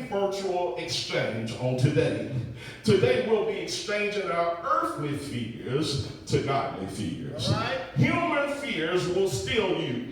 virtual exchange on today. Today we'll be exchanging our earthly fears to godly fears. Right. Human fears will steal you.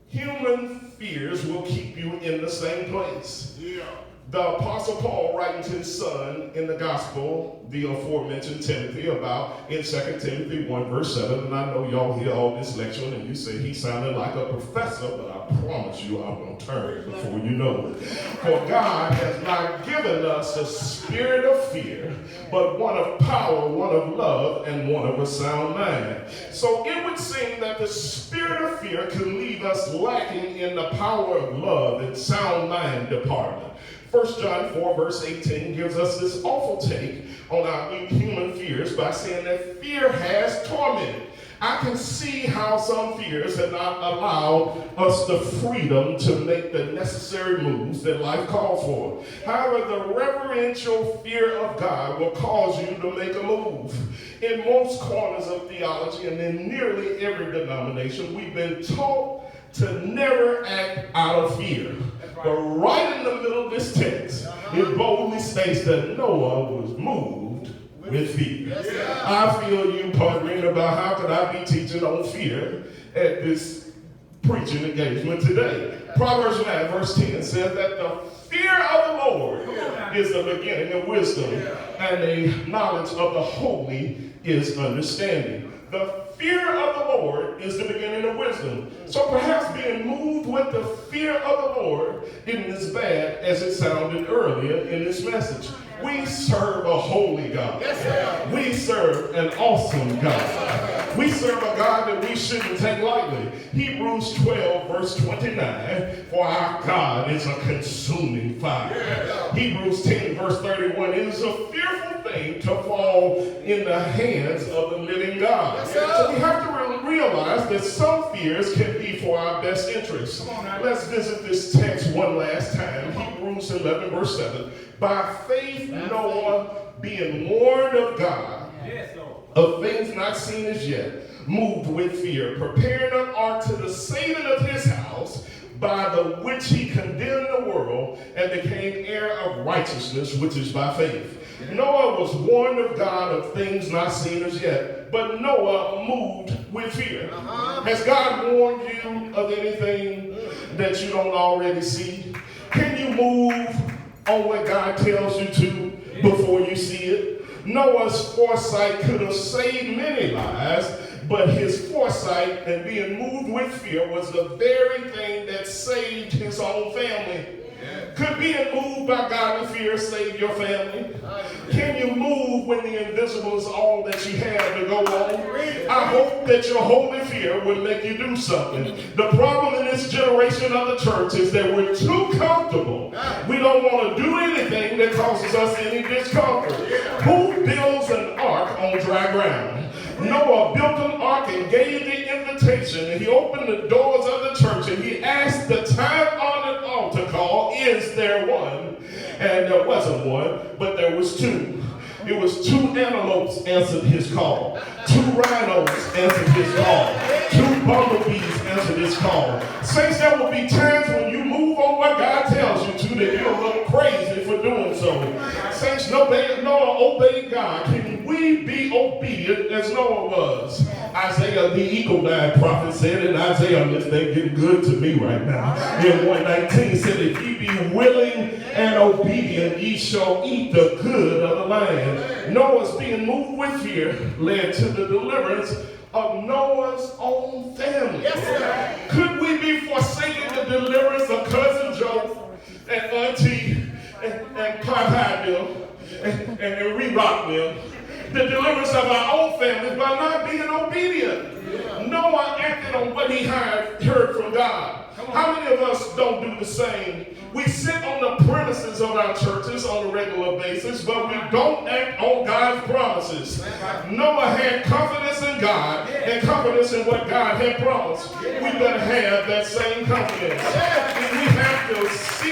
Human fears will keep you in the same place. Yeah. The Apostle Paul writing to his son in the gospel, the aforementioned Timothy, about in 2 Timothy 1 verse 7, and I know y'all hear all this lecture and you say he sounded like a professor, but I promise you I'm going to turn before you know it. For God has not given us a spirit of fear, but one of power, one of love, and one of a sound mind. So it would seem that the spirit of fear can leave us lacking in the power of love and sound mind department. 1 John 4 verse 18 gives us this awful take on our human fears by saying that fear has tormented. I can see how some fears have not allowed us the freedom to make the necessary moves that life calls for. However, the reverential fear of God will cause you to make a move. In most corners of theology and in nearly every denomination, we've been taught to never act out of fear. But right in the middle of this text, it boldly states that Noah was moved with fear. I feel you pondering about how could I be teaching on fear at this preaching engagement today. Proverbs 9 verse 10 says that the fear of the Lord is the beginning of wisdom, and the knowledge of the holy is understanding. The fear of the Lord is the beginning of wisdom. So perhaps being moved with the fear of the Lord isn't as bad as it sounded earlier in this message. We serve a holy God. We serve an awesome God. We serve a God that we shouldn't take lightly. Hebrews 12 verse 29, for our God is a consuming fire. Hebrews 10 verse 31, it is a fearful thing to fall in the hands of the living God. So we have to realize that some fears can be for our best interest. Let's visit this text one last time. Hebrews 11 verse 7. By faith Noah, being warned of God, of things not seen as yet, moved with fear, prepared an ark to the saving of his house, by the which he condemned the world and became heir of righteousness, which is by faith. Noah was warned of God of things not seen as yet, but Noah moved with fear. Has God warned you of anything that you don't already see? Can you move on what God tells you to before you see it? Noah's foresight could have saved many lives, but his foresight and being moved with fear was the very thing that saved his own family. Could being moved by godly fear save your family? Can you move when the invisible is all that you have to go on? I hope that your holy fear would make you do something. The problem in this generation of the church is that we're too comfortable. We don't want to do anything that causes us any discomfort. Who builds an ark on dry ground? Noah built an ark and gave the invitation, and he opened the doors of the church, and he asked the time-honored altar call, is there one? And there wasn't one, but there was two. It was two antelopes answered his call. Two rhinos answered his call. Two bumblebees answered his call. Saints, there will be times when you move on what God tells you to that you're a little crazy for doing so. Saints, Noah obeyed God. Can we be obedient as Noah was? Isaiah, the eagle-eyed prophet, said in Isaiah, this thing getting good to me right now. In 119 said, if ye be willing and obedient, ye shall eat the good of the land. Noah's being moved with fear led to the deliverance of Noah's own family. Could we be forsaking the deliverance of Cousin Joe and Auntie and Popeye them and re-rock them? The deliverance of our own families by not being obedient. Noah acted on what he heard from God. How many of us don't do the same? We sit on the premises of our churches on a regular basis, but we don't act on God's promises. Noah had confidence in God and confidence in what God had promised. We better have that same confidence. And we have to see